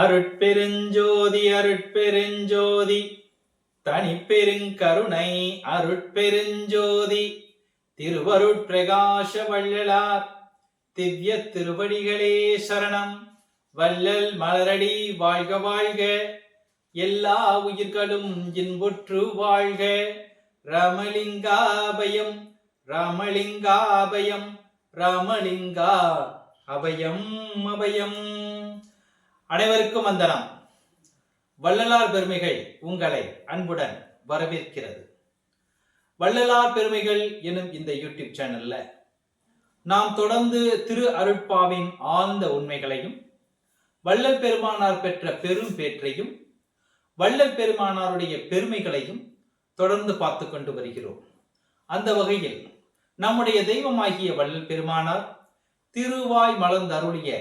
அருட்பெருஞ்சோதி அருட்பெருஞ்சோதி தனிப்பெருங்கருணை அருட்பெருஞ்சோதி திருவருட்பிரகாச வள்ளலார் திவ்ய திருவடிகளே சரணம். வள்ளல் மலரடி வாழ்க வாழ்க, எல்லா உயிர்களும் இன்புற்று வாழ்க. ராமலிங்காபயம் ராமலிங்காபயம் ராமலிங்கா அபயம் அபயம். அனைவருக்கும் வந்தனம். வள்ளலார் பெருமைகள் உங்களை அன்புடன் வரவேற்கிறது. வள்ளலார் பெருமைகள் எனும் இந்த யூடியூப் சேனல்ல நாம் தொடர்ந்து திரு அருட்பாவின் ஆழ்ந்த உண்மைகளையும், வள்ளல் பெருமானார் பெற்ற பெரும் பேற்றையும், வள்ளல் பெருமானாருடைய பெருமைகளையும் தொடர்ந்து பார்த்து கொண்டு வருகிறோம். அந்த வகையில் நம்முடைய தெய்வமாகிய வள்ளல் பெருமானார் திருவாய் மலர்ந்தருளிய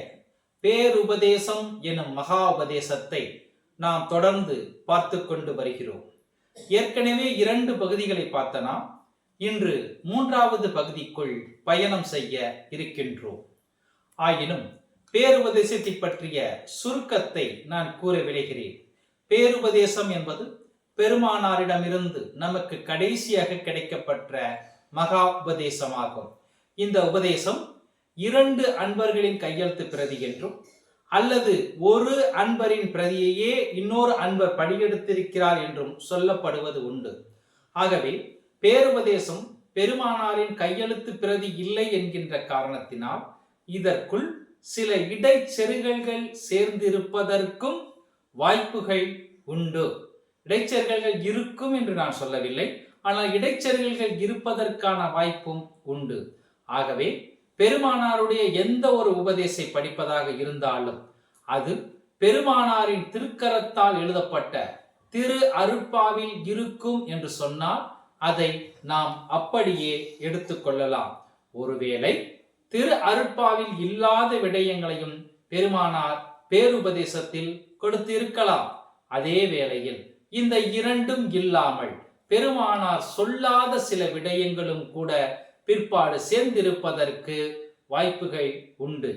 பேருபதேசம் எனும் மகா உபதேசத்தை நாம் தொடர்ந்து பார்த்து கொண்டு வருகிறோம். ஏற்கனவே 2 பகுதிகளை பார்த்த நாம் இன்று 3வது பகுதிக்குள் பயணம் செய்ய இருக்கின்றோம். ஆயினும் பேருபதேசத்தை பற்றிய சுருக்கத்தை நான் கூற விளைகிறேன். பேருபதேசம் என்பது பெருமானாரிடமிருந்து நமக்கு கடைசியாக கிடைக்கப்பட்ட மகா உபதேசமாகும். இந்த உபதேசம் 2 அன்பர்களின் கையெழுத்து பிரதி என்றும், அல்லது ஒரு அன்பரின் பிரதியையே இன்னொரு அன்பர் படியெடுத்திருக்கிறார் என்றும் சொல்லப்படுவது உண்டு. ஆகவே பேருபதேசம் பெருமானாரின் கையெழுத்து பிரதி இல்லை என்கின்ற காரணத்தினால் இதற்குள் சில இடைச்செருகல்கள் சேர்ந்திருப்பதற்கும் வாய்ப்புகள் உண்டு. இடைச்செருகல்கள் இருக்கும் என்று நான் சொல்லவில்லை, ஆனால் இடைச்செருகல்கள் இருப்பதற்கான வாய்ப்பும் உண்டு. ஆகவே பெருமானாருடைய எந்த ஒரு உபதேசத்தை படிப்பதாக இருந்தாலும் அது பெருமானாரின் திருக்கரத்தால் எழுதப்பட்ட திரு அருட்பாவில் இருக்கும் என்று சொன்னால் அதை நாம் அப்படியே எடுத்துக்கொள்ளலாம். ஒருவேளை திரு அருட்பாவில் இல்லாத விடயங்களையும் பெருமானார் பேருபதேசத்தில் கொடுத்து இருக்கலாம். அதே வேளையில் இந்த 2ம் இல்லாமல் பெருமானார் சொல்லாத சில விடயங்களும் கூட பிற்பாடு சேர்ந்திருப்பதற்கு வாய்ப்புகள் உண்டு.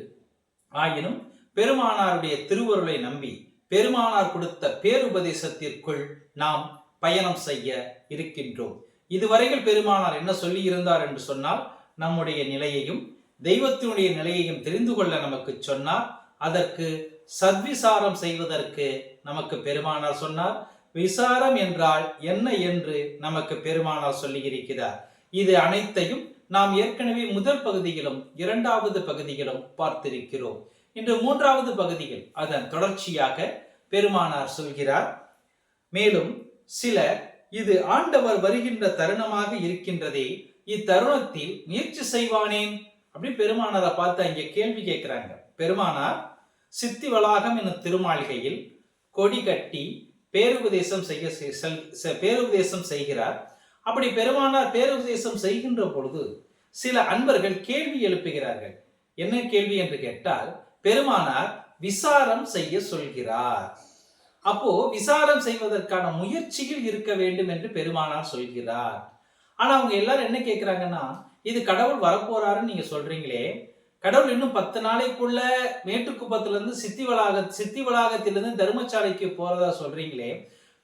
ஆயினும் பெருமானாருடைய திருவருளை நம்பி பெருமானார் கொடுத்த பேருபதேசத்திற்குள் நாம் பயணம் செய்ய இருக்கின்றோம். இதுவரையில் பெருமானார் என்ன சொல்லி இருந்தார் என்று சொன்னால், நம்முடைய நிலையையும் தெய்வத்தினுடைய நிலையையும் தெரிந்து கொள்ள நமக்கு சொன்னார். அதற்கு சத்விசாரம் செய்வதற்கு நமக்கு பெருமானார் சொன்னார். விசாரம் என்றால் என்ன என்று நமக்கு பெருமானார் சொல்லி இருக்கிறார். இது அனைத்தையும் நாம் ஏற்கனவே முதல் பகுதியிலும் 2வது பகுதியிலும் பார்த்திருக்கிறோம். இன்று 3வது பகுதியில் அதன் தொடர்ச்சியாக பெருமானார் சொல்கிறார். மேலும் சிலர் இது ஆண்டவர் வருகின்ற தருணமாக இருக்கின்றதே, இத்தருணத்தில் முயற்சி செய்வானேன் அப்படி பெருமானாரை பார்த்து அங்கே கேள்வி கேட்கிறாங்க. பெருமானார் சித்தி வளாகம் எனும் திருமாளிகையில் கொடி கட்டி பேருபதேசம் செய்கிறார். அப்படி பெருமானார் பேருபதேசம் செய்கின்ற பொழுது சில அன்பர்கள் கேள்வி எழுப்புகிறார்கள். என்ன கேள்வி என்று கேட்டால், பெருமானார் விசாரம் செய்ய சொல்கிறார். அப்போ விசாரம் செய்வதற்கான முயற்சியில் இருக்க வேண்டும் என்று பெருமானார் சொல்கிறார். ஆனா அவங்க எல்லாரும் என்ன கேட்கிறாங்கன்னா, இது கடவுள் வரப்போறாருன்னு நீங்க சொல்றீங்களே, கடவுள் இன்னும் 10 நாளைக்குள்ள மேட்டுக்குப்பத்திலிருந்து சித்தி வளாகத்திலிருந்து தர்மசாலைக்கு போறதா சொல்றீங்களே,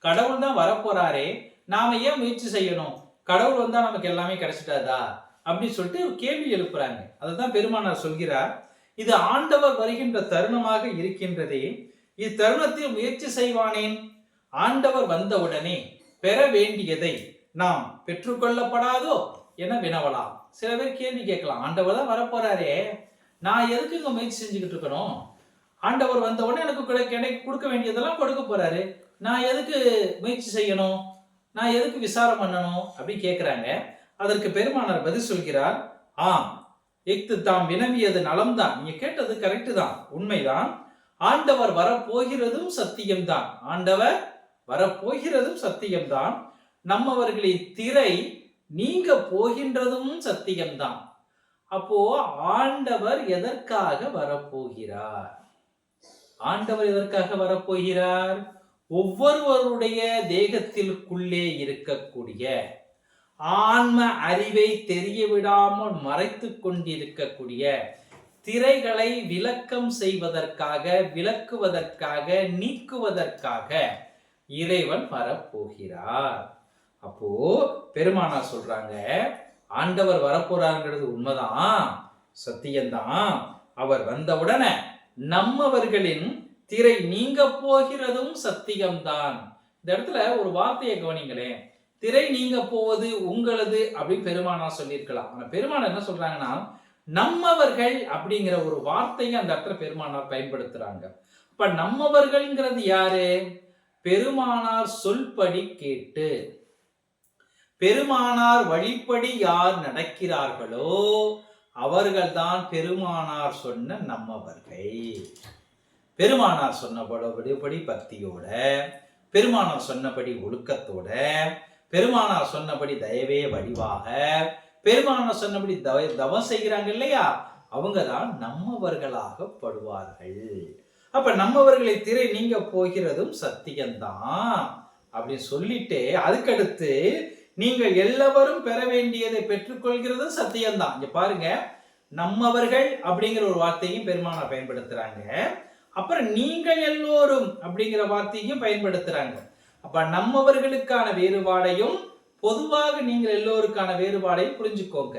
கடவுள் தான் வரப்போறாரே, நாம ஏன் முயற்சி செய்யணும்? கடவுள் வந்தா நமக்கு எல்லாமே கிடைச்சிட்டாதா அப்படின்னு சொல்லிட்டு ஒரு கேள்வி எழுப்புறாங்க. அதுதான் பெருமானார் சொல்கிறார், இது ஆண்டவர் வருகின்ற தருணமாக இருக்கின்றதே, இத்தருணத்தில் முயற்சி செய்வானேன்? ஆண்டவர் வந்தவுடனே பெற வேண்டியதை நாம் பெற்றுக்கொள்ளப்படாதோ என வினவலாம். சில பேர் கேள்வி கேட்கலாம், ஆண்டவர் தான் வரப்போறாரே, நான் எதுக்கு இங்க முயற்சி செஞ்சுக்கிட்டு இருக்கணும்? ஆண்டவர் வந்த உடனே எனக்கு கொடுக்க வேண்டியதெல்லாம் கொடுக்க போறாரு, நான் எதுக்கு முயற்சி செய்யணும்? நான் எதுக்கு விசாரம் பண்ணணும் அப்படின்னு கேட்கிறாங்க. அதற்கு பெருமானார் பதில் சொல்கிறார், ஆம், தாம் வினவியது நலம்தான், நீங்க கேட்டது கரெக்டு தான், உண்மைதான். ஆண்டவர் வரப்போகிறதும் சத்தியம்தான், ஆண்டவர் வரப்போகிறதும் சத்தியம்தான். நம்மவர்களின் திரை நீங்க போகின்றதும் சத்தியம்தான். அப்போ ஆண்டவர் எதற்காக வரப்போகிறார்? ஆண்டவர் எதற்காக வரப்போகிறார்? ஒவ்வொருவருடைய தேகத்திற்குள்ளே இருக்கக்கூடிய ஆன்ம அறிவை தெரிய விடாமல் மறைத்து கொண்டிருக்கக்கூடிய திரைகளை விளக்கம் செய்வதற்காக, விளக்குவதற்காக, நீக்குவதற்காக இறைவன் வரப்போகிறார். அப்போ பெருமானார் சொல்றாங்க, ஆண்டவர் வரப்போறாங்கிறது உண்மைதான், சத்தியம்தான். அவர் வந்தவுடனே நம்மவர்களின் திரை நீங்க போகிறதும் சத்தியம்தான். இந்த இடத்துல ஒரு வார்த்தையை கவனிங்களேன். திரை நீங்க போவது உங்களது அப்படின்னு பெருமானார் சொல்லியிருக்கலாம். ஆனா பெருமானார் என்ன சொல்றாங்கன்னா, நம்மவர்கள் அப்படிங்கிற ஒரு வார்த்தையை அந்த இடத்துல பெருமானார் பயன்படுத்துறாங்க. இப்ப நம்மவர்கள்ங்கிறது யாரு? பெருமானார் சொல்படி கேட்டு, பெருமானார் வழிப்படி யார் நடக்கிறார்களோ அவர்கள்தான் பெருமானார் சொன்ன நம்மவர்கள். பெருமானார் சொன்னபடி பக்தியோட, பெருமானார் சொன்னபடி ஒழுக்கத்தோட, பெருமானார் சொன்னபடி தயவே வடிவாக, பெருமானார் சொன்னபடி தவம் செய்கிறாங்க இல்லையா, அவங்க தான் நம்மவர்களாகப்படுவார்கள். அப்ப நம்மவர்களை திரை நீங்க போகிறதும் சத்தியம்தான் அப்படின்னு சொல்லிட்டு, அதுக்கடுத்து நீங்கள் எல்லாரும் பெற வேண்டியதை பெற்றுக்கொள்கிறதும் சத்தியம்தான். இங்க பாருங்க, நம்மவர்கள் அப்படிங்கிற ஒரு வார்த்தையும் பெருமானார் பயன்படுத்துறாங்க. அப்புறம் நீங்கள் எல்லோரும் அப்படிங்கிற வார்த்தையும் பயன்படுத்துறாங்க. அப்ப நம்மவர்களுக்கான வேறுபாடையும் பொதுவாக நீங்கள் எல்லோருக்கான வேறுபாடையும் புரிஞ்சுக்கோங்க.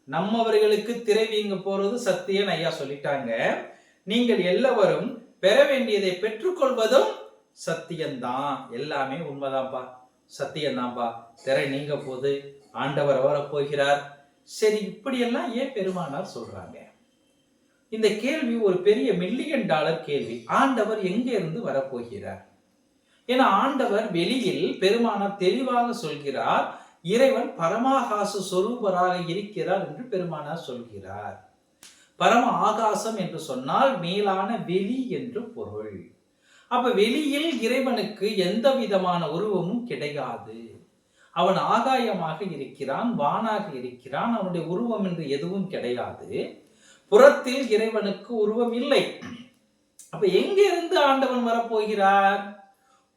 நம்மவர்களுக்கு திரை வீங்க போறது சத்தியம் ஐயா சொல்லிட்டாங்க. நீங்கள் எல்லாரும் பெற வேண்டியதை பெற்றுக்கொள்வதும் சத்தியம்தான். எல்லாமே உண்மைதான்ப்பா, சத்தியம்தான்ப்பா. திரை நீங்க போது, ஆண்டவர் வரப்போகிறார். சரி, இப்படியெல்லாம் ஏன் பெருமானார் சொல்றாங்க? இந்த கேள்வி ஒரு பெரிய $1,000,000 கேள்வி. ஆண்டவர் எங்க இருந்து வரப்போகிறார்? ஏன்னா ஆண்டவர் வெளியில் பெருமானார் தெளிவாக சொல்கிறார், இறைவன் பரமாகாச சொரூபராக இருக்கிறார் என்று பெருமானார் சொல்கிறார். பரம ஆகாசம் என்று சொன்னால் மேலான வெளி என்று பொருள். அப்ப வெளியில் இறைவனுக்கு எந்த விதமான உருவமும் கிடையாது. அவன் ஆகாயமாக இருக்கிறான், வானாக இருக்கிறான். அவனுடைய உருவம் என்று எதுவும் கிடையாது. புறத்தில் இறைவனுக்கு உருவம் இல்லை. அப்ப எங்கிருந்து ஆண்டவன் வரப்போகிறார்?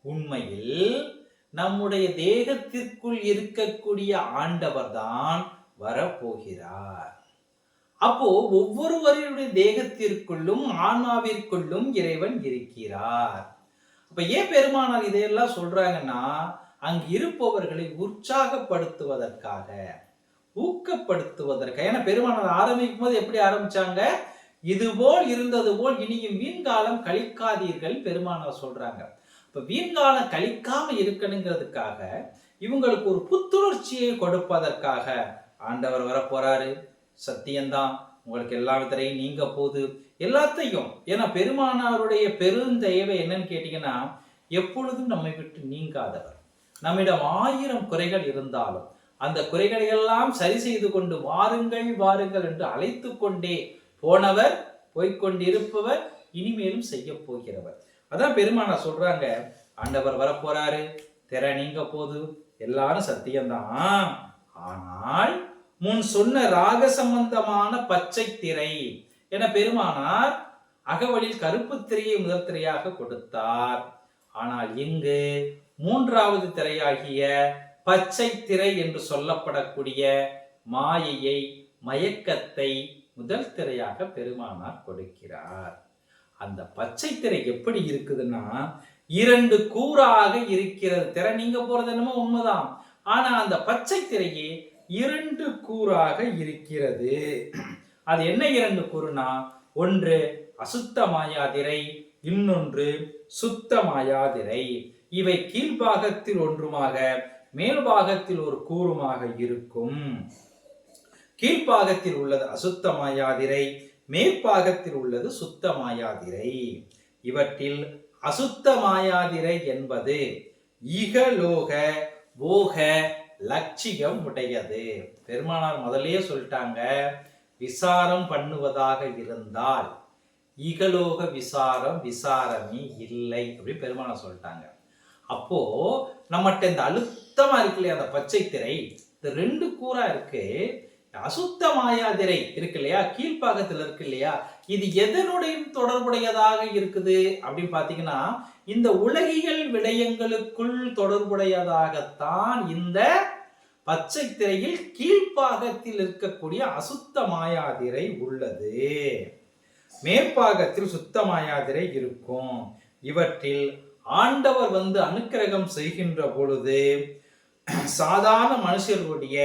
உண்மையில் நம்முடைய தேகத்திற்குள் இருக்கக்கூடிய ஆண்டவர் தான் வரப்போகிறார். அப்போ ஒவ்வொருவருடைய தேகத்திற்குள்ளும் ஆன்மாவிற்குள்ளும் இறைவன் இருக்கிறார். அப்ப ஏன் பெருமானார் இதையெல்லாம் சொல்றாங்கன்னா, அங்கு இருப்பவர்களை உற்சாகப்படுத்துவதற்காக, ஊக்கப்படுத்துவதற்காக. ஏன்னா பெருமானார் ஆரம்பிக்கும் போது எப்படி ஆரம்பிச்சாங்க? இதுபோல் இருந்தது போல் இனியும் வீண்காலம் கழிக்காதீர்கள் பெருமானார் சொல்றாங்க. இப்ப வீண்காலம் கழிக்காம இருக்கணுங்கிறதுக்காக, இவங்களுக்கு ஒரு புத்துணர்ச்சியை கொடுப்பதற்காக ஆண்டவர் வரப்போறாரு, சத்தியம்தான், உங்களுக்கு எல்லா விதரையும் நீங்க போது எல்லாத்தையும். ஏன்னா பெருமானாருடைய பெருந்தயவை என்னன்னு கேட்டீங்கன்னா, எப்பொழுதும் நம்மை விட்டு நீங்காதவர். நம்மிடம் 1000 குறைகள் இருந்தாலும் அந்த குறைகளை எல்லாம் சரி செய்து கொண்டு வாருங்கள் வாருங்கள் என்று அழைத்து கொண்டே போனவர், போய்கொண்டிருப்பவர், இனிமேலும் செய்ய போகிறவர். அதான் பெருமானார் சொல்றாங்க, ஆண்டவர் வரப்போறாரு, திரை நீங்க போது, எல்லாரும் சத்தியம்தான். ஆனால் முன் சொன்ன ராக சம்பந்தமான பச்சை திரை என பெருமானார் அகவலில் கருப்பு திரையை முதல் திரையாக கொடுத்தார். ஆனால் இங்கு 3வது திரையாகிய பச்சை திரை என்று சொல்லப்படக்கூடிய மாயையை, மயக்கத்தை முதல் திரையாக பெருமானார் கொடுக்கிறார். அந்த பச்சை திரை எப்படி இருக்குதுன்னா, 2 கூறாக இருக்கிறது. திரை நீங்க போறது என்னமோ உண்மைதான், ஆனா அந்த பச்சை திரையே 2 கூறாக இருக்கிறது. அது என்ன 2 கூறுனா, ஒன்று அசுத்த மாயாதிரை, இன்னொன்று சுத்த மாயாதிரை. இவை கீழ்பாகத்தில் ஒன்றுமாக மேல் பாகத்தில் ஒரு கூறுமாக இருக்கும். கீழ்பாகத்தில் உள்ளது அசுத்த மாயாதிரை, மேற்பாகத்தில் உள்ளது சுத்த மாயாதிரை. இவற்றில் அசுத்த மாயாதிரை என்பது இகலோக போக லட்சியம் உடையது. பெருமானார் முதலே சொல்லிட்டாங்க, விசாரம் பண்ணுவதாக இருந்தால் இகலோக விசாரமே இல்லை அப்படி பெருமானார் சொல்லிட்டாங்க. அப்போ நம்மகிட்ட இந்த அழுத்தமா இருக்கு இல்லையா, அந்த பச்சை திரை, இந்த 2 கூறா இருக்கு. அசுத்த மாயாதிரை இருக்கு இல்லையா, கீழ்ப்பாகத்தில் இருக்கு இல்லையா, இது எதனுடைய தொடர்புடையதாக இருக்குது அப்படின்னு பாத்தீங்கன்னா, இந்த உலகியல் விடயங்களுக்குள் தொடர்புடையதாகத்தான் இந்த பச்சை திரையில் கீழ்ப்பாகத்தில் இருக்கக்கூடிய அசுத்த மாயாதிரை உள்ளது. மேற்பாகத்தில் சுத்த மாயாதிரை இருக்கும். இவற்றில் ஆண்டவர் அனுக்கிரகம் செய்கின்ற பொழுது சாதாரண மனுஷர்களுடைய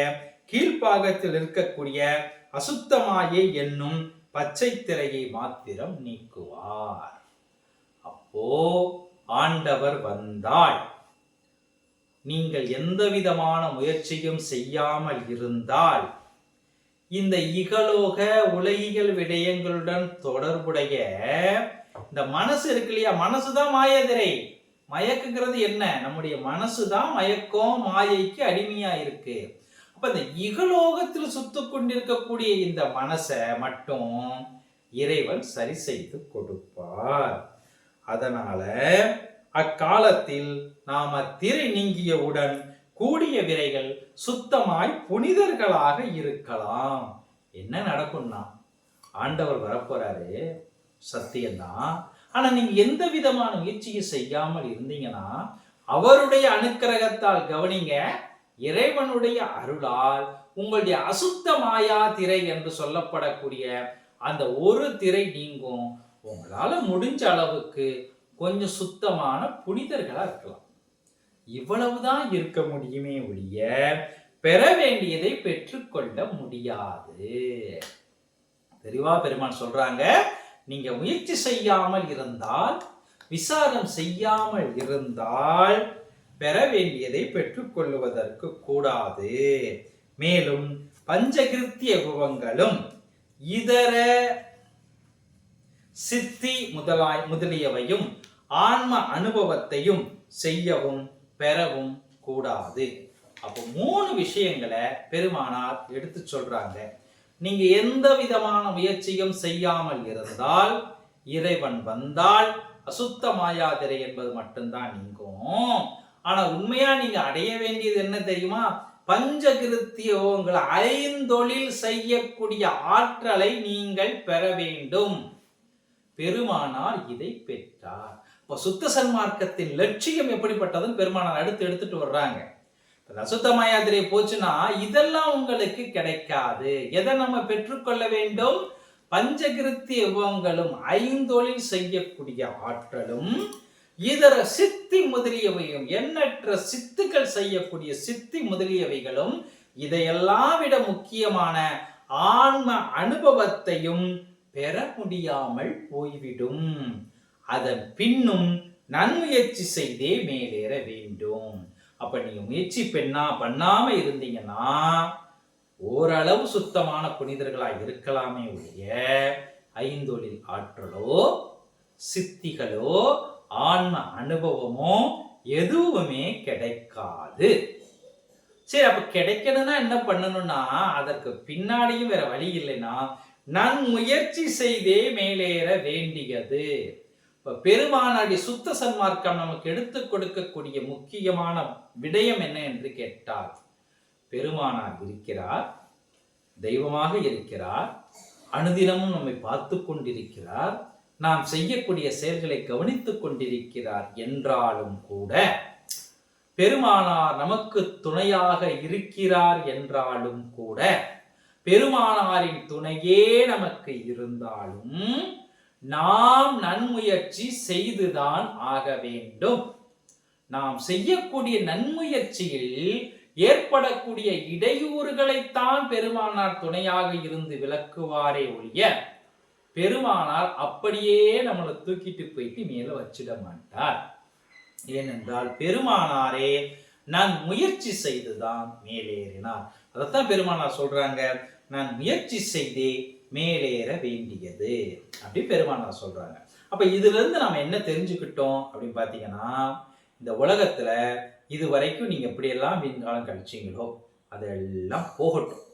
கீழ்ப்பாகத்தில் இருக்கக்கூடிய அசுத்தமாயை என்னும் பச்சை திரையை மாத்திரம் நீக்குவார். அப்போ ஆண்டவர் வந்தால் நீங்கள் எந்த விதமான முயற்சியும் செய்யாமல் இருந்தால் இந்த இகலோக உலகியல் விடயங்களுடன் தொடர்புடைய இந்த மனசு இருக்கு இல்லையா, மனசுதான் மாயதிரை. மயக்குங்கிறது என்ன? நம்முடைய மனசுதான் மயக்கம் மாயைக்கு அடிமையா இருக்கு. அப்ப இந்த இகலோகத்தில் சுத்து கொண்டிருக்கக்கூடிய இந்த மனசை மட்டும் இறைவன் சரி செய்து கொடுப்பார். அதனால அக்காலத்தில் நாம திரை நீங்கியவுடன் கூடிய விரைகள் சுத்தமாய் புனிதர்களாக இருக்கலாம். என்ன நடக்கும்னா, ஆண்டவர் வரப்போறாரு, சத்தியம்தான். ஆனா நீங்க எந்த விதமான முயற்சியும் செய்யாமல் இருந்தீங்கன்னா அவருடைய அனுக்கிரகத்தால் கவனிங்க, இறைவனுடைய அருளால் உங்களுடைய அசுத்த மாயா திரை என்று சொல்லப்படக்கூடிய அந்த ஒரு திரை நீங்கும். உங்களால முடிஞ்ச அளவுக்கு கொஞ்சம் சுத்தமான புனிதர்களா இருக்கலாம். இவ்வளவுதான் இருக்க முடியுமே ஒழிய பெற வேண்டியதை பெற்றுக்கொள்ள முடியாது. தெளிவா பெருமான் சொல்றாங்க, நீங்க முயற்சி செய்யாமல் இருந்தால், விசாரம் செய்யாமல் இருந்தால் பெற வேண்டியதை பெற்றுக்கொள்வதற்கு கூடாது. மேலும் பஞ்சகிருத்திய உருவங்களும் இதர சித்தி முதலியவையும் ஆன்ம அனுபவத்தையும் செய்யவும் பெறவும் கூடாது. அப்போ 3 விஷயங்களை பெருமானார் எடுத்து சொல்றாங்க. நீங்க எந்த விதமான முயற்சியும் செய்யாமல் இருந்தால், இறைவன் வந்தால் அசுத்த மாயாதிரை என்பது மட்டும்தான் நீங்கும். ஆனா உண்மையா நீங்க அடைய வேண்டியது என்ன தெரியுமா? பஞ்சகிருத்திய யோகங்களை 5 செய்யக்கூடிய ஆற்றலை நீங்கள் பெற வேண்டும். பெருமானார் இதை பெற்றார். இப்போ சுத்த சன்மார்க்கத்தின் லட்சியம் எப்படிப்பட்டதுன்னு பெருமானார் எடுத்துட்டு வர்றாங்க. அசுத்த மாயாதிரை போச்சுன்னா இதெல்லாம் உங்களுக்கு கிடைக்காது. எதை நம்ம பெற்றுக்கொள்ள வேண்டும்? பஞ்சகிருத்திய யுகங்களும் 5 செய்யக்கூடிய ஆற்றலும் இதர சித்தி முதலியவையும், எண்ணற்ற சித்துக்கள் செய்யக்கூடிய சித்தி முதலியவைகளும், இதையெல்லாம் விட முக்கியமான ஆன்ம அனுபவத்தையும் பெற முடியாமல் போய்விடும். அதன் பின்னும் நன்முயற்சி செய்தே மேலேற வேண்டும். அப்ப நீங்க முயற்சி பண்ணாம இருந்தீங்கன்னா ஓரளவு சுத்தமான புனிதர்களா இருக்கலாமே ஒழிய 5 ஆற்றலோ சித்திகளோ ஆன்ம அனுபவமோ எதுவுமே கிடைக்காது. சரி, அப்ப கிடைக்கணும்னா என்ன பண்ணணும்னா, அதற்கு பின்னாடியும் வேற வழி இல்லைன்னா நன்முயற்சி செய்தே மேலேற வேண்டியது. பெருமானாடி சுத்த சன்மார்க்கம் நமக்கு எடுத்து கொடுக்கக்கூடிய முக்கியமான விடயம் என்ன என்று கேட்டால், பெருமானார் இருக்கிறார், தெய்வமாக இருக்கிறார், அனுதினமும் நம்மை பார்த்து கொண்டிருக்கிறார், நாம் செய்யக்கூடிய செயல்களை கவனித்துக் கொண்டிருக்கிறார் என்றாலும் கூட, பெருமானார் நமக்கு துணையாக இருக்கிறார் என்றாலும் கூட, பெருமானாரின் துணையே நமக்கு இருந்தாலும் நாம் நன்முயற்சி செய்துதான் ஆக வேண்டும். நாம் செய்யக்கூடிய நன்முயற்சியில் ஏற்படக்கூடிய இடையூறுகளைத்தான் பெருமானார் துணையாக இருந்து விளக்குவாரே ஒழிய, பெருமானார் அப்படியே நம்மளை தூக்கிட்டு போயிட்டு மேல வச்சிட மாட்டார். ஏனென்றால் பெருமானாரே நான் முயற்சி செய்துதான் மேலேறினார். அதைத்தான் பெருமானார் சொல்றாங்க, நான் முயற்சி செய்தே மேலேற வேண்டியது அப்படி பெருமானார் சொல்றாங்க. அப்ப இதுல இருந்து நாம என்ன தெரிஞ்சுக்கிட்டோம் அப்படின்னு பாத்தீங்கன்னா, இந்த உலகத்துல இது வரைக்கும் நீங்க எப்படியெல்லாம் வீண்காலம் கழிச்சீங்களோ அதெல்லாம் போகட்டும்,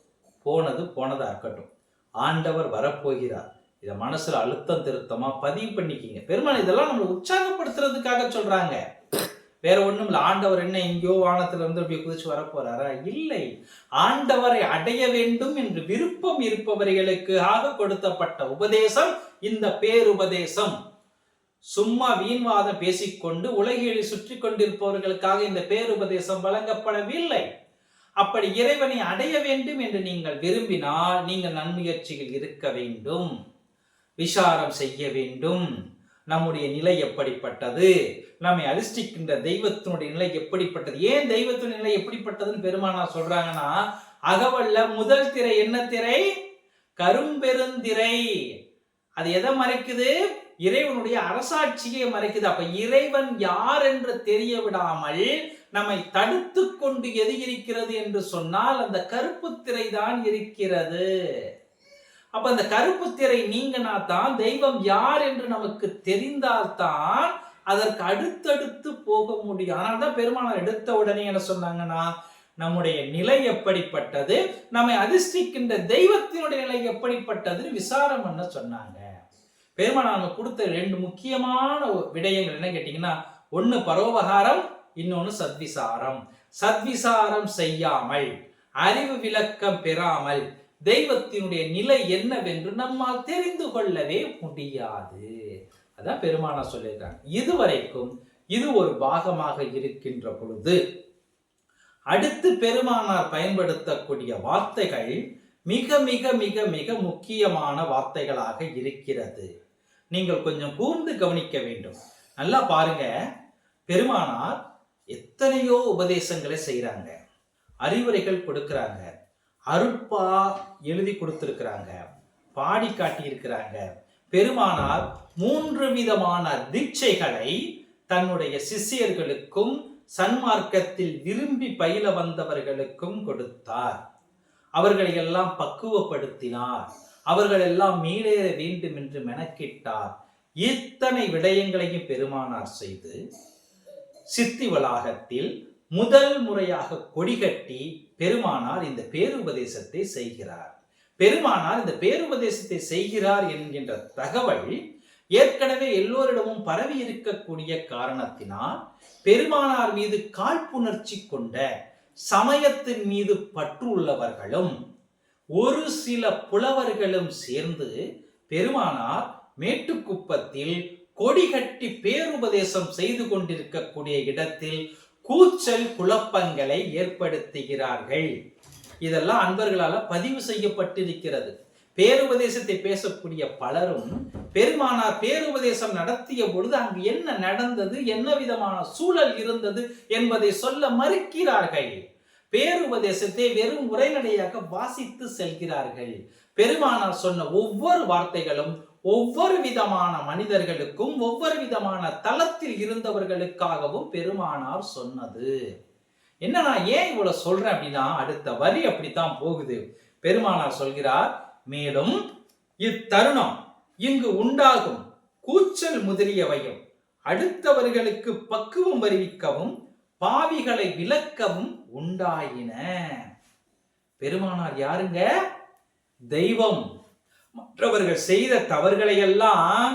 போனதா இருக்கட்டும். ஆண்டவர் வரப்போகிறார். இதை மனசுல அழுத்தம் திருத்தமா பதிவு பண்ணிக்கிங்க. பெருமாள் இதெல்லாம் நம்மளை உற்சாகப்படுத்துறதுக்காக சொல்றாங்க, வேற ஒண்ணும் இல்லை. ஆண்டவர் என்ன எங்கேயோ வானத்துல இருந்து அப்படி குதிச்சு வரப்போறாரா? இல்லை. ஆண்டவரை அடைய வேண்டும் என்று விருப்பம் இருப்பவர்களுக்காக கொடுத்தப்பட்ட உபதேசம் இந்த பேருபதேசம். சும்மா வீண்வாதம் பேசிக்கொண்டு உலகில் சுற்றி கொண்டிருப்பவர்களுக்காக இந்த பேருபதேசம் வழங்கப்படவில்லை. அப்படி இறைவனை அடைய வேண்டும் என்று நீங்கள் விரும்பினால் நீங்கள் நன்முயற்சிகள் இருக்க வேண்டும். விசாரம் செய்ய வேண்டும். நம்முடைய நிலை எப்படிப்பட்டது, நம்மை அதிர்ஷ்டிக்கின்ற தெய்வத்தினுடைய நிலை எப்படிப்பட்டது. ஏன் தெய்வத்தினுடைய நிலை எப்படிப்பட்டதுன்னு பெருமானார் சொல்றாங்கன்னா, அகவல்ல முதல் திரை என்ன திரை? கரும்பெருந்திரை. அது எதை மறைக்குது? இறைவனுடைய அரசாட்சியை மறைக்குது. அப்ப இறைவன் யார் என்று தெரிய விடாமல் நம்மை தடுத்து கொண்டு எது இருக்கிறது என்று சொன்னால் அந்த கருப்பு திரை தான் இருக்கிறது. அப்ப அந்த கருப்பு திரை நீங்கினா தான் தெய்வம் யார் என்று நமக்கு தெரிந்தால்தான் அதற்கு அடுத்தடுத்து போக முடியும். அதனால்தான் பெருமானார் எடுத்த உடனே என்ன சொன்னாங்கன்னா, நம்முடைய நிலை எப்படிப்பட்டது, நம்மை அதிர்ஷ்டிக்கின்ற தெய்வத்தினுடைய நிலை எப்படிப்பட்டதுன்னு விசாரம் பண்ண சொன்னாங்க. பெருமானார் கொடுத்த 2 முக்கியமான விடயங்கள் என்ன கேட்டீங்கன்னா, ஒன்னு பரோபகாரம், இன்னொன்னு சத்விசாரம். சத்விசாரம் செய்யாமல், அறிவு விளக்கம் பெறாமல் தெய்வத்தினுடைய நிலை என்னவென்று நம்மால் தெரிந்து கொள்ளவே முடியாது. அதான் பெருமானார் சொல்லியிருக்காங்க. இதுவரைக்கும் இது ஒரு பாகமாக இருக்கின்ற பொழுது அடுத்து பெருமானார் பயன்படுத்தக்கூடிய வார்த்தைகள் மிக மிக மிக மிக முக்கியமான வார்த்தைகளாக இருக்கிறது. நீங்கள் கொஞ்சம் கூர்ந்து கவனிக்க வேண்டும். நல்லா பாருங்க, பெருமானார் எத்தனையோ உபதேசங்களை செய்யறாங்க, அறிவுரைகள் கொடுக்கிறாங்க, அருட்பா எழுதி கொடுத்திருக்கிறாங்க, பாடி காட்டி இருக்கிறாங்க. பெருமானார் 3 விதமான தீட்சைகளை தன்னுடைய சிஷ்யர்களுக்கும் சன்மார்க்கத்தில் விரும்பி பயில வந்தவர்களுக்கும் கொடுத்தார். அவர்களை எல்லாம் பக்குவப்படுத்தினார், அவர்கள் எல்லாம் மீளேற வேண்டும் என்று மெனக்கிட்டார். இத்தனை விடயங்களையும் பெருமானார் செய்து சித்தி வளாகத்தில் முதல் முறையாக கொடிகட்டி பெருமானார் இந்த பேருபதேசத்தை செய்கிறார். பெருமானார் இந்த பேருபதேசத்தை செய்கிறார் என்கின்ற தகவல் ஏற்கனவே எல்லோரிடமும் பரவி இருக்கக்கூடிய காரணத்தினால் பெருமானார் மீது காழ்ப்புணர்ச்சி கொண்ட, சமயத்தின் மீது பற்று உள்ளவர்களும் ஒரு சில புலவர்களும் சேர்ந்து பெருமானார் மேட்டுக்குப்பத்தில் கொடிகட்டி பேருபதேசம் செய்து கொண்டிருக்கக்கூடிய இடத்தில் கூச்சல் குழப்பங்களை ஏற்படுத்துகிறார்கள். இதெல்லாம் அன்பர்களால் பதிவு செய்யப்பட்டிருக்கிறது. பேருபதேசத்தை பேசக்கூடிய பலரும் பெருமானார் பேருபதேசம் நடத்திய பொழுது அங்கு என்ன நடந்தது, என்ன விதமான சூழல் இருந்தது என்பதை சொல்ல மறுக்கிறார்கள். பேருபதேசத்தை வெறும் உரைநடையாக வாசித்து செல்கிறார்கள். பெருமானார் சொன்ன ஒவ்வொரு வார்த்தைகளும் ஒவ்வொரு விதமான மனிதர்களுக்கும் ஒவ்வொரு விதமான தளத்தில் இருந்தவர்களுக்காகவும் பெருமானார் சொன்னது. என்ன நான் ஏன் இவ்வளவு சொல்றேன் அப்படின்னா, அடுத்த வரி அப்படித்தான் போகுது. பெருமானார் சொல்கிறார், மேலும் இத்தருணம் இங்கு உண்டாகும் கூச்சல் முதலியவையும் அடுத்தவர்களுக்கு பக்குவம் வருவிக்கவும் பாவிகளை விலக்கவும் உண்டாயின. பெருமானார் யாருங்க? தெய்வம். மற்றவர்கள் செய்த தவறுகளை எல்லாம்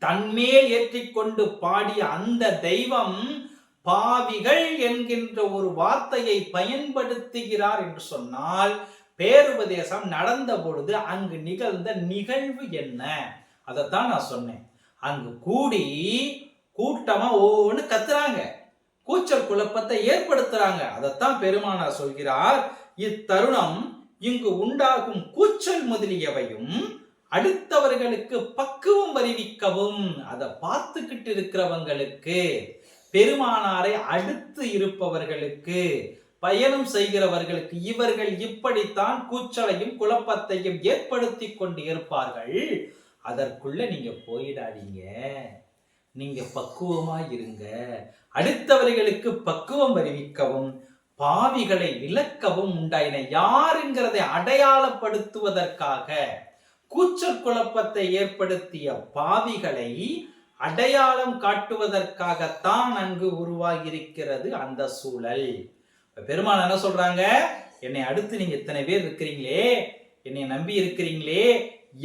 தன்மேல் ஏற்றிக்கொண்டு பாடிய அந்த தெய்வம் பாவிகள் என்கின்ற ஒரு வார்த்தையை பயன்படுத்துகிறார் என்று சொன்னால், பேருபதேசம் நடந்த பொழுது அங்கு நிகழ்ந்த நிகழ்வு என்ன? அதைத்தான் நான் சொன்னேன். அங்கு கூடி கூட்டமா ஒவ்வொன்று கத்துறாங்க, கூச்சல் குழப்பத்தை ஏற்படுத்துறாங்க. அதைத்தான் பெருமானார் சொல்கிறார், இத்தருணம் இங்கு உண்டாகும் கூச்சல் முதலியவையும் அடுத்தவர்களுக்கு பக்குவம் வருவிக்கவும். அதை பார்த்துக்கிட்டு இருக்கிறவங்களுக்கு, பெருமானாரை அடுத்து இருப்பவர்களுக்கு, பயணம் செய்கிறவர்களுக்கு, இவர்கள் இப்படித்தான் கூச்சலையும் குழப்பத்தையும் ஏற்படுத்தி கொண்டு இருப்பார்கள். அதற்குள்ள நீங்க போயிடாதீங்க, நீங்க பக்குவமா இருங்க. அடுத்தவர்களுக்கு பக்குவம் வருவிக்கவும் பாவிகளை விலக்கவும் உண்டாயின. யாருங்கிறதை அடையாளப்படுத்துவதற்காக கூச்சல் குழப்பத்தை ஏற்படுத்திய பாவிகளை அடையாளம் காட்டுவதற்காகத்தான் அங்கு உருவாகியிருக்கிறது அந்த சூழல். பெருமான் என்ன சொல்றாங்க? என்னை அடுத்து நீங்க இத்தனை பேர் இருக்கிறீங்களே, என்னை நம்பி இருக்கிறீங்களே,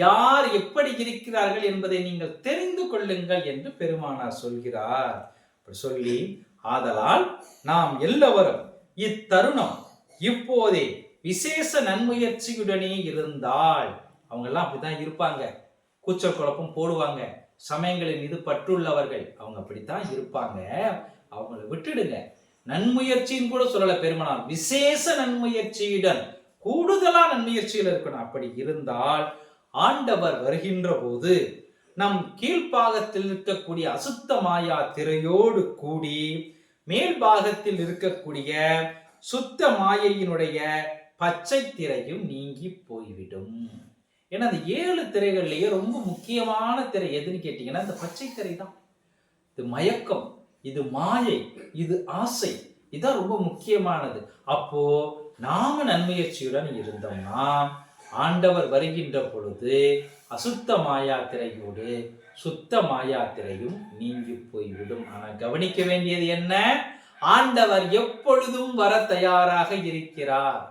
யார் எப்படி இருக்கிறார்கள் என்பதை நீங்கள் தெரிந்து கொள்ளுங்கள் என்று பெருமானார் சொல்கிறார். சொல்லி, ஆதலால் நாம் எல்லவரும் இத்தருணம் இப்போதே விசேஷ நன்முயற்சியுடனே இருந்தால், அவங்க எல்லாம் அப்படித்தான் இருப்பாங்க, கூச்சல் குழப்பம் போடுவாங்க, சமயங்களின் மீது பற்றுள்ளவர்கள், அவங்க அப்படித்தான் இருப்பாங்க, அவங்களை விட்டுடுங்க. நன்முயற்சின்னு கூட சொல்லல பெருமானார், விசேஷ நன்முயற்சியுடன் கூடுதலா நன்முயற்சியில் இருக்கணும். அப்படி இருந்தால் ஆண்டவர் வருகின்ற போது நம் கீழ்ப்பாகத்தில் இருக்கக்கூடிய அசுத்த மாயா திரையோடு கூடி மேல்பாகத்தில் இருக்கக்கூடிய சுத்த மாயையினுடைய பச்சை திரையும் நீங்கி போய்விடும். ஏன்னா அந்த 7 திரைகள்லயே ரொம்ப முக்கியமான திரை எதுன்னு கேட்டீங்கன்னா இந்த பச்சை திரை தான். இது மயக்கம், இது மாயை, இது ஆசை, இதுதான் ரொம்ப முக்கியமானது. அப்போ நாம நன்முயற்சியுடன் இருந்தோம்னா ஆண்டவர் வருகின்ற பொழுது அசுத்த மாயா திரையோடு சுத்த மாயா திரையும் நீங்கி போய்விடும். ஆனா கவனிக்க வேண்டியது என்ன? ஆண்டவர் எப்பொழுதும் வர தயாராக இருக்கிறார்.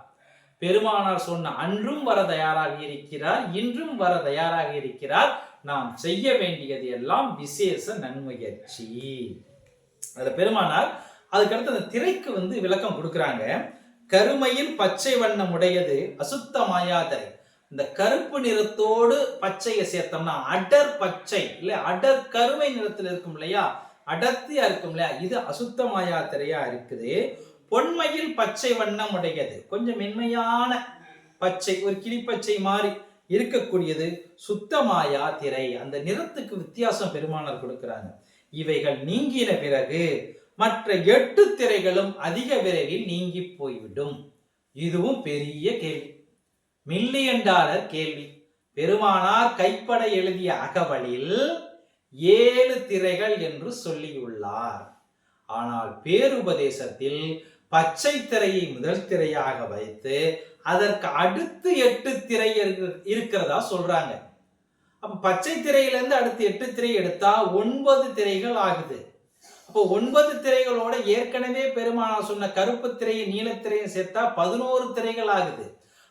பெருமானார் சொன்ன அன்றும் வர தயாராக இருக்கிறார், இன்றும் வர தயாராக இருக்கிறார். நாம் செய்ய வேண்டியது எல்லாம் விசேஷ நன்முயற்சி. அதுல பெருமானார் அதுக்கடுத்து அந்த திரைக்கு விளக்கம் கொடுக்குறாங்க. கருமையில் பச்சை வண்ணம் உடையது அசுத்த மாயாதிரை. இந்த கருப்பு நிறத்தோடு பச்சையை சேர்த்தோம்னா அடர் பச்சை இல்ல அடர் கருமை நிறத்தில் இருக்கும் இல்லையா, அடர்த்தியா இருக்கும் இல்லையா, இது அசுத்த மாயாதிரையா இருக்குது. பொன்மையில் பச்சை வண்ணம் உடையது, கொஞ்சம் மென்மையான பச்சை, ஒரு கிளிப்பச்சை மாதிரி இருக்கக்கூடியது சுத்த மாயா திரை. அந்த நிறத்துக்கு வித்தியாசம் பெருமானார் கொடுக்கிறாங்க. இவைகள் நீங்கின பிறகு மற்ற 8 திரைகளும் அதிக விரைவில் நீங்கி போய்விடும். இதுவும் பெரிய கேள்வி, $1,000,000 கேள்வி. பெருமானார் கைப்பட எழுதிய அகவலில் 7 திரைகள் என்று சொல்லியுள்ளார். ஆனால் பேருபதேசத்தில் பச்சை திரையை முதல் திரையாக வைத்து அதற்கு அடுத்து 8 திரை இருக்கிறதா சொல்றாங்க. அப்ப பச்சை திரையிலிருந்து அடுத்து 8 திரை எடுத்தா 9 திரைகள் ஆகுது. அப்போ 9 திரைகளோட ஏற்கனவே பெருமானார் சொன்ன கருப்பு திரையும் நீலத்திரையும் சேர்த்தா 11 திரைகள் ஆகுது.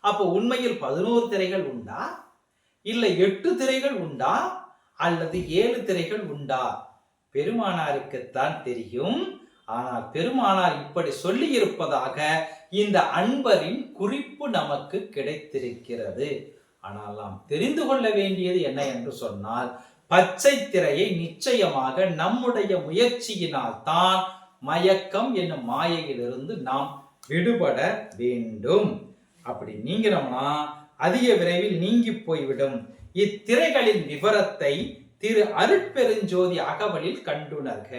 அப்போ உண்மையில் 11 திரைகள் உண்டா, இல்ல 8 திரைகள் உண்டா, அல்லது 7 திரைகள் உண்டா? பெருமானாருக்குத்தான் தெரியும். ஆனால் பெருமானார் இப்படி சொல்லி இருப்பதாக இந்த அன்பரின் குறிப்பு நமக்கு கிடைத்திருக்கிறது. ஆனால் நாம் தெரிந்து கொள்ள வேண்டியது என்ன என்று சொன்னால், பச்சை திரையை நிச்சயமாக நம்முடைய முயற்சியினால் தான் மயக்கம் என்னும் மாயையிலிருந்து நாம் விடுபட வேண்டும். அப்படி நீங்கினோம்னா அதிக விரைவில் நீங்கி போய்விடும். இத்திரைகளின் விவரத்தை திரு அருட்பெருஞ்சோதி அகவலில் கண்டுணர்க.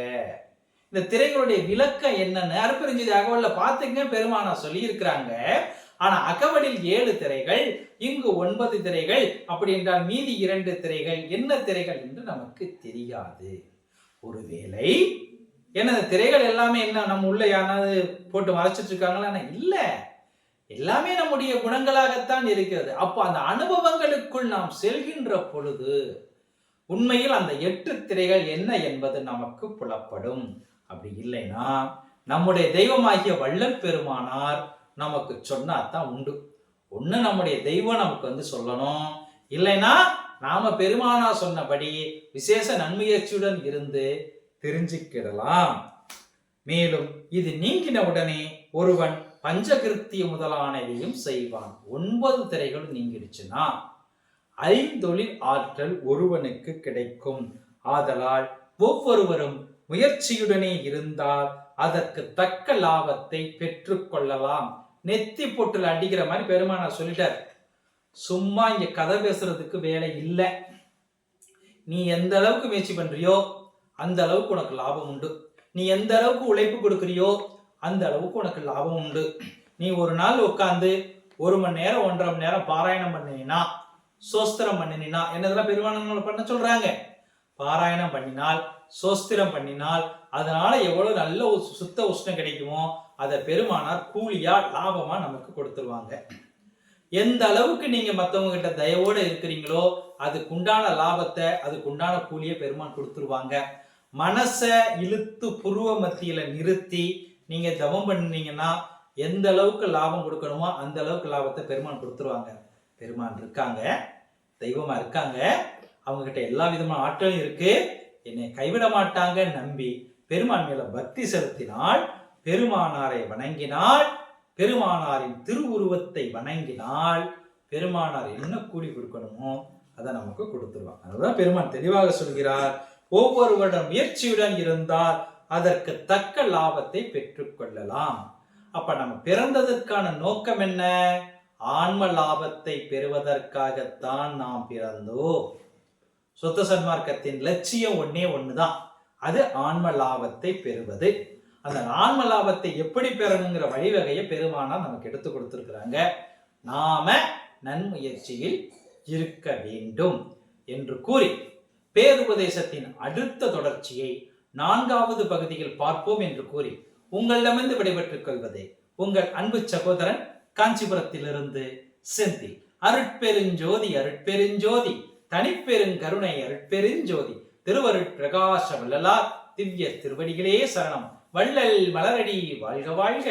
இந்த திரைகளுடைய விளக்கம் என்னன்னு அருட்பெருஞ்சோதி அகவல்ல பாத்துங்க, பெருமானார் சொல்லி இருக்கிறாங்க. ஆனா அகவலில் 7 திரைகள், இங்கு 9 திரைகள். அப்படி என்றால் மீதி 2 திரைகள் என்ன திரைகள் என்று நமக்கு தெரியாது. ஒருவேளை என்ன திரைகள் எல்லாமே என்ன நம்ம உள்ள யாராவது போட்டு மறைச்சிட்டு இருக்காங்களா? இல்ல, எல்லாமே நம்முடைய குணங்களாகத்தான் இருக்கிறது. அப்போ அந்த அனுபவங்களுக்குள் நாம் செல்கின்ற பொழுது உண்மையில் அந்த 8 திரைகள் என்ன என்பது நமக்கு புலப்படும். அப்படி இல்லைன்னா நம்முடைய தெய்வமாகிய வள்ளல் பெருமானார் நமக்கு சொன்னாதான் உண்டு. ஒண்ணு நம்முடைய தெய்வம் நமக்கு சொல்லணும், இல்லைன்னா நாம பெருமானார் சொன்னபடி விசேஷ நன்முயற்சியுடன் இருந்து தெரிஞ்சுக்கிடலாம். மேலும் இது நீங்கின உடனே ஒருவன் பஞ்சகிருத்திய முதலானவையும் செய்வான். 9 திரைகளும் நீங்கிடுச்சுன்னா ஐந்தொழில் ஆற்றல் ஒருவனுக்கு கிடைக்கும். ஆதலால் ஒவ்வொருவரும் முயற்சியுடனே இருந்தால் அதற்கு தக்க லாபத்தை பெற்றுக் கொள்ளலாம். நெத்தி பொட்டுல அடிக்கிற மாதிரி பெருமானார் சொல்லிட்டார். சும்மா இங்க கதை பேசுறதுக்கு வேலை இல்லை. நீ எந்த அளவுக்கு முயற்சி பண்றியோ அந்த அளவுக்கு உனக்கு லாபம் உண்டு. நீ எந்த அளவுக்கு உழைப்பு கொடுக்கறியோ அந்த அளவுக்கு உனக்கு லாபம் உண்டு. நீ ஒரு நாள் உட்கார்ந்து 1 மணி நேரம் 1.5 மணி நேரம் பாராயணம் பண்ணினா, சோஸ்திரம் பண்ணினா, என்னதெல்லாம் பெருமானார் பண்ண சொல்றாங்க. பாராயணம் பண்ணினால், சோஸ்திரம் பண்ணினால் அதனால எவ்வளவு நல்ல சுத்த உஷ்ணம் கிடைக்குமோ அதை பெருமானார் கூலியா லாபமா நமக்கு கொடுத்துருவாங்க. எந்த அளவுக்கு நீங்க மற்றவங்க கிட்ட தயவோட இருக்கிறீங்களோ அதுக்குண்டான லாபத்தை, அதுக்குண்டான கூலியை பெருமான் கொடுத்துருவாங்க. மனசை இழுத்து புருவ மத்தியில நிறுத்தி நீங்க தவம் பண்ணீங்கன்னா எந்த அளவுக்கு லாபம் கொடுக்கணுமோ அந்த அளவுக்கு லாபத்தை பெருமான் கொடுத்துருவாங்க. பெருமான் இருக்காங்க, தெய்வமா இருக்காங்க, அவங்க கிட்ட எல்லா விதமான ஆற்றலும் இருக்கு. என்னை கைவிட மாட்டாங்க நம்பி பெருமான் மேல பக்தி செலுத்தினால், பெருமானாரை வணங்கினால், பெருமானாரின் திருவுருவத்தை வணங்கினால் பெருமானார் என்ன கூலி கொடுக்கணுமோ அதை நமக்கு கொடுத்துருவாங்க. அதுதான் பெருமான் தெளிவாக சொல்கிறார், ஒவ்வொருவருடன் முயற்சியுடன் இருந்தால் அதற்கு தக்க லாபத்தை பெற்றுக் கொள்ளலாம். அப்ப நம்ம பிறந்ததற்கான நோக்கம் என்ன? ஆன்ம லாபத்தை பெறுவதற்காகத்தான் நாம் பிறந்தோம். சுத்த சன்மார்க்கத்தின் லட்சியம் ஒன்னே ஒண்ணுதான், அது ஆன்ம லாபத்தை பெறுவது. அந்த ஆன்ம லாபத்தை எப்படி பெறணுங்கிற வழிவகையை பெருமானார் நமக்கு எடுத்து கொடுத்திருக்கிறாங்க. நாம நன்முயற்சியில் இருக்க வேண்டும் என்று கூறி பேருபதேசத்தின் அடுத்த தொடர்ச்சியை 4வது பகுதியில் பார்ப்போம் என்று கூறி உங்களிடமிருந்து விடைபெற்றுக் கொள்வதே உங்கள் அன்பு சகோதரன் காஞ்சிபுரத்திலிருந்து செந்தில். அருட்பெருஞ்சோதி அருட்பெருஞ்சோதி தனிப்பெருங்கருணை அருட்பெருஞ்சோதி திருவருட் பிரகாச வள்ளலார் திவ்ய திருவடிகளே சரணம். வள்ளல் மலரடி வாழ்க வாழ்க,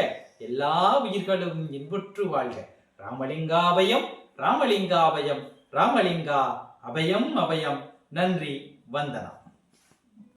எல்லா உயிர்களும் இன்புற்று வாழ்க. ராமலிங்காபயம் ராமலிங்காபயம் ராமலிங்கா அபயம் அபயம். நன்றி, வந்தனம்.